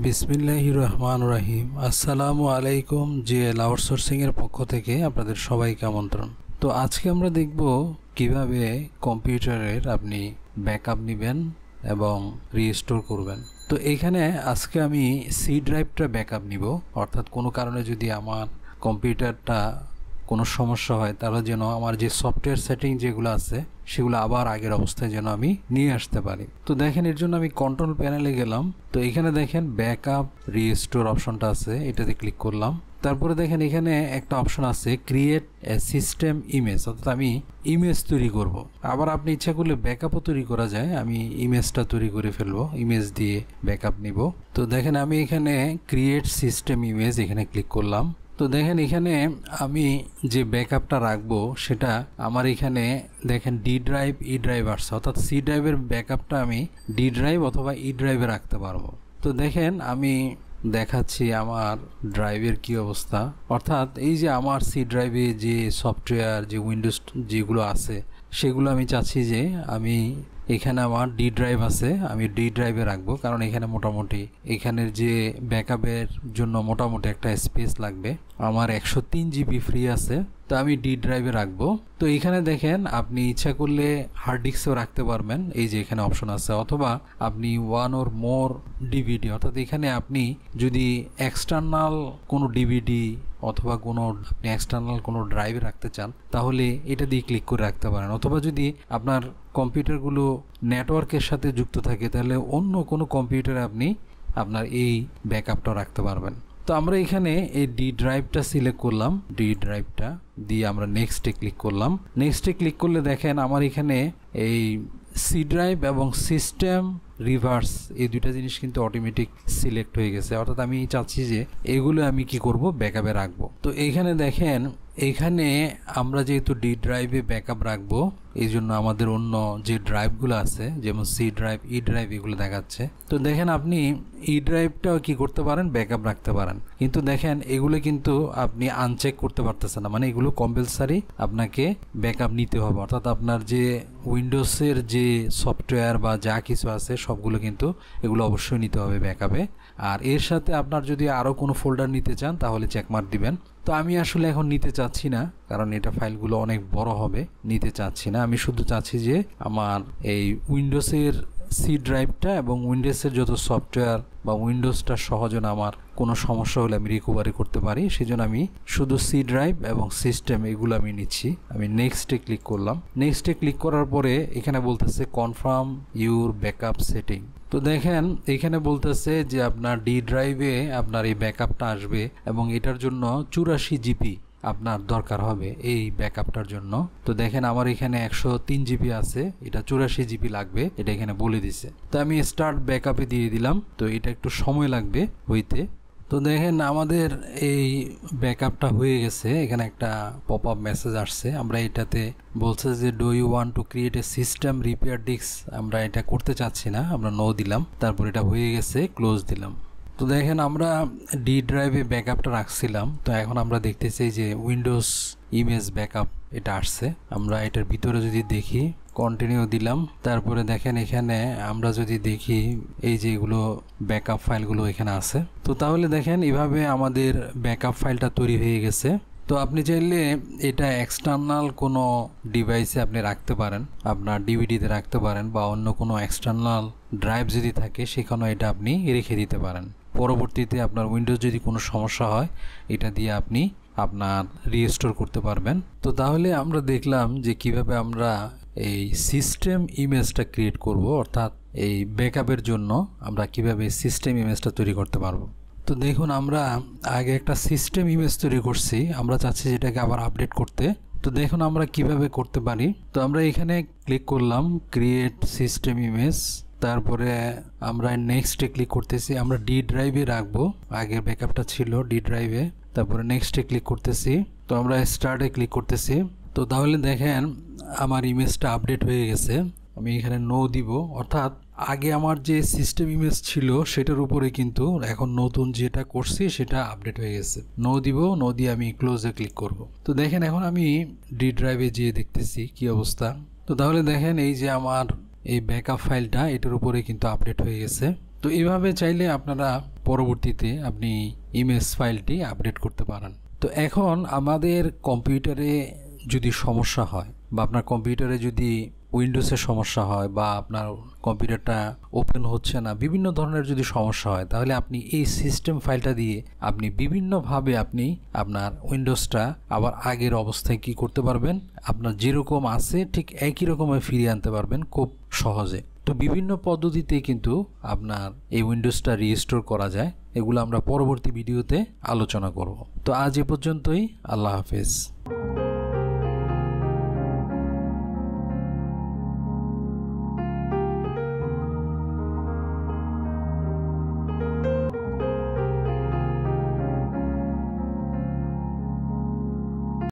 বিসমিল্লাহির রহমানির রহিম। আসসালামু আলাইকুম। জিএল আউটসোর্সিং এর পক্ষ থেকে আপনাদের সবাইকে আমন্ত্রণ। তো আজকে আমরা দেখব কিভাবে কম্পিউটারের আপনি ব্যাকআপ নেবেন এবং রিস্টোর করবেন। তো এখানে আজকে আমি সি ড্রাইভটা ব্যাকআপ নিব, অর্থাৎ কোনো কারণে যদি আমার কম্পিউটারটা কোনো সমস্যা হয় তাহলে যেন আমার যে সফটওয়্যার সেটিং যেগুলো আছে সেগুলো আবার আগের অবস্থায় যেন আমি নিয়ে আসতে পারি। তো দেখেন, এর জন্য আমি কন্ট্রোল প্যানেলে গেলাম। তো এখানে দেখেন ব্যাকআপ রিস্টোর অপশনটা আছে, এটাতে ক্লিক করলাম। তারপরে দেখেন এখানে একটা অপশন আছে ক্রিয়েট এ সিস্টেম ইমেজ, অর্থাৎ আমি ইমেজ তৈরি করব। আবার আপনি ইচ্ছা করলে ব্যাকআপও তৈরি করা যায়। আমি ইমেজটা তৈরি করে ফেলবো, ইমেজ দিয়ে ব্যাকআপ নিব। তো দেখেন আমি এখানে ক্রিয়েট সিস্টেম ইমেজ এখানে ক্লিক করলাম। তো দেখেন এখানে আমি যে ব্যাকআপটা রাখবো সেটা আমার এখানে দেখেন ডি ড্রাইভ ই ড্রাইভ আসছে, অর্থাৎ সি ড্রাইভের ব্যাকআপটা আমি ডি ড্রাইভ অথবা ই ড্রাইভে রাখতে পারবো। তো দেখেন আমি দেখাচ্ছি আমার ড্রাইভের কি অবস্থা, অর্থাৎ এই যে আমার সি ড্রাইভে যে সফটওয়্যার যে উইন্ডোজ যেগুলো আছে সেগুলো আমি চাচ্ছি যে আমি এখানে আমার ডি ড্রাইভ আছে, আমি ডি ড্রাইভে রাখবো, কারণ এখানে মোটামুটি এখানের যে ব্যাকআপের জন্য মোটামুটি একটা স্পেস লাগবে। আমার 103 জিবি ফ্রি আছে, তো আমি ডি ড্রাইভে রাখবো। তো এখানে দেখেন আপনি ইচ্ছা করলে হার্ড ডিস্কেও রাখতে পারবেন, এই যে এখানে অপশন আছে, অথবা আপনি ওয়ান অর মোর ডিভিডি, অর্থাৎ এখানে আপনি যদি এক্সটার্নাল কোনো ডিভিডি অথবা কোনো আপনি এক্সটার্নাল কোনো ড্রাইভে রাখতে চান তাহলে এটা দিয়ে ক্লিক করে রাখতে পারেন। অথবা যদি আপনার কম্পিউটারগুলো নেটওয়ার্কের সাথে যুক্ত থাকে তাহলে অন্য কোনো কম্পিউটারে আপনি আপনার এই ব্যাকআপটা রাখতে পারবেন। তো আমরা এখানে এই ডি ড্রাইভটা সিলেক্ট করলাম, ডি ড্রাইভটা দিয়ে আমরা নেক্সটে ক্লিক করলাম। নেক্সটে ক্লিক করলে দেখেন আমার এখানে এই সি ড্রাইভ এবং সিস্টেম রিভার্স এই দুইটা জিনিস কিন্তু অটোমেটিক সিলেক্ট হয়ে গেছে, অর্থাৎ আমি চাচ্ছি যে এগুলো আমি কি করব ব্যাকআপে রাখবো। তো এইখানে দেখেন এখানে আমরা যেহেতু ডি ড্রাইভে ব্যাকআপ রাখবো এই জন্য আমাদের অন্য যে ড্রাইভগুলো আছে যেমন সি ড্রাইভ ই ড্রাইভ এগুলো দেখাচ্ছে। তো দেখেন আপনি ই ড্রাইভটাও কি করতে পারেন ব্যাকআপ রাখতে পারেন, কিন্তু দেখেন এগুলো কিন্তু আপনি আনচেক করতে পারতেছেন না, মানে এগুলো কম্পালসারি আপনাকে ব্যাকআপ নিতে হবে। অর্থাৎ আপনার যে উইন্ডোজের যে সফটওয়্যার বা যা কিছু আছে সবগুলো কিন্তু এগুলো অবশ্যই নিতে হবে ব্যাকআপে। আর এর সাথে আপনার যদি আরও কোনো ফোল্ডার নিতে চান তাহলে চেকমার্ক দিবেন। তো আমি আসলে এখন নিতে চাচ্ছি না, কারণ এটা ফাইলগুলো অনেক বড় হবে, নিতে চাচ্ছি না। আমি শুধু চাচ্ছি যে আমার এই উইন্ডোজের সি ড্রাইভটা এবং উইন্ডোজের যত সফটওয়্যার বা উইন্ডোজটা সহজে আমার কোনো সমস্যা হলে আমি রিকভারি করতে পারি, সেজন্য আমি শুধু সি ড্রাইভ এবং সিস্টেম এগুলো আমি নিচ্ছি। আমি নেক্সটে ক্লিক করলাম। নেক্সটে ক্লিক করার পরে এখানে বলতেছে কনফার্ম ইউর ব্যাকআপ সেটিং। তো দেখেন এখানে বলতেছে যে আপনার ডি ড্রাইভে আপনার এই ব্যাকআপটা আসবে এবং এটার জন্য 84 জিবি আপনার দরকার হবে এই ব্যাকআপটার জন্য। তো দেখেন আমার এখানে 103 জিবি আছে, এটা 84 জিবি লাগবে, এটা এখানে বলে দিছে। তো আমি স্টার্ট ব্যাকআপে দিয়ে দিলাম। তো এটা একটু সময় লাগবে হইতে। তো দেখেন আমাদের এই ব্যাকআপটা হয়ে গেছে, এখানে একটা পপ আপ মেসেজ আসছে। আমরা এটাতে বলছে যে do you want to create a system repair disc, আমরা এটা করতে চাচ্ছি না, আমরা নো দিলাম। তারপর এটা হয়ে গেছে, ক্লোজ দিলাম। তো দেখেন আমরা ডি ড্রাইভে ব্যাকআপটা রাখছিলাম, তো এখন আমরা দেখতেছি যে উইন্ডোজ ইমেজ ব্যাকআপ এটা আসছে। আমরা এটার ভিতরে যদি দেখি কন্টিনিউ দিলাম। তারপরে দেখেন এখানে আমরা যদি দেখি এই যে এগুলো ব্যাকআপ ফাইলগুলো এখানে আছে। তো তাহলে দেখেন এভাবে আমাদের ব্যাকআপ ফাইলটা তৈরি হয়ে গেছে। তো আপনি চাইলে এটা এক্সটার্নাল কোনো ডিভাইসে আপনি রাখতে পারেন, আপনার ডিভিডিতে রাখতে পারেন, বা অন্য কোনো এক্সটার্নাল ড্রাইভ যদি থাকে সেখানেও এটা আপনি রেখে দিতে পারেন। পরবর্তীতে আপনার উইন্ডোজ যদি কোনো সমস্যা হয় এটা দিয়ে আপনি আপনার রিস্টোর করতে পারবেন। তো তাহলে আমরা দেখলাম যে কিভাবে আমরা এই সিস্টেম ইমেজটা ক্রিয়েট করব, অর্থাৎ এই ব্যাকআপের জন্য আমরা কিভাবে সিস্টেম ইমেজটা তৈরি করতে পারবো। তো দেখুন আমরা আগে একটা সিস্টেম ইমেজ তৈরি করছি, আমরা চাচ্ছি যেটাকে আবার আপডেট করতে। তো দেখুন আমরা কিভাবে করতে পারি। তো আমরা এখানে ক্লিক করলাম ক্রিয়েট সিস্টেম ইমেজ, তারপরে আমরা নেক্সটে ক্লিক করতেছি। আমরা ডি ড্রাইভে রাখবো, আগের ব্যাকআপটা ছিল ডি ড্রাইভে। তারপরে নেক্সটে ক্লিক করতেছি। তো আমরা স্টার্টে ক্লিক করতেছি। তো তাহলে দেখেন আমার ইমেজটা আপডেট হয়ে গেছে। আমি এখানে নো দিব, অর্থাৎ আগে আমার যে সিস্টেম ইমেজ ছিল সেটার উপরে কিন্তু এখন নতুন যেটা করছি সেটা আপডেট হয়ে গেছে। নো দিব, নো দিয়ে আমি ক্লোজে ক্লিক করব। তো দেখেন এখন আমি ডি ড্রাইভে যেয়ে দেখতেছি কি অবস্থা। তো তাহলে দেখেন এই যে আমার এই ব্যাকআপ ফাইলটা এটার উপরে কিন্তু আপডেট হয়ে গেছে। তো এইভাবে চাইলে আপনারা পরবর্তীতে আপনি ইমেজ ফাইলটি আপডেট করতে পারেন। তো এখন আমাদের কম্পিউটারে যদি সমস্যা হয় বা আপনার কম্পিউটারে যদি উইন্ডোজের সমস্যা হয় বা আপনার কম্পিউটারটা ওপেন হচ্ছে না, বিভিন্ন ধরনের যদি সমস্যা হয়, তাহলে আপনি এই সিস্টেম ফাইলটা দিয়ে আপনি বিভিন্নভাবে আপনি আপনার উইন্ডোজটা আবার আগের অবস্থায় কি করতে পারবেন, আপনার যেরকম আছে ঠিক একই রকমে ফিরিয়ে আনতে পারবেন খুব সহজে। তো বিভিন্ন পদ্ধতিতে কিন্তু আপনার এই উইন্ডোজটা রিস্টোর করা যায়, এগুলো আমরা পরবর্তী ভিডিওতে আলোচনা করব। তো আজ এ পর্যন্তই, আল্লাহ হাফেজ।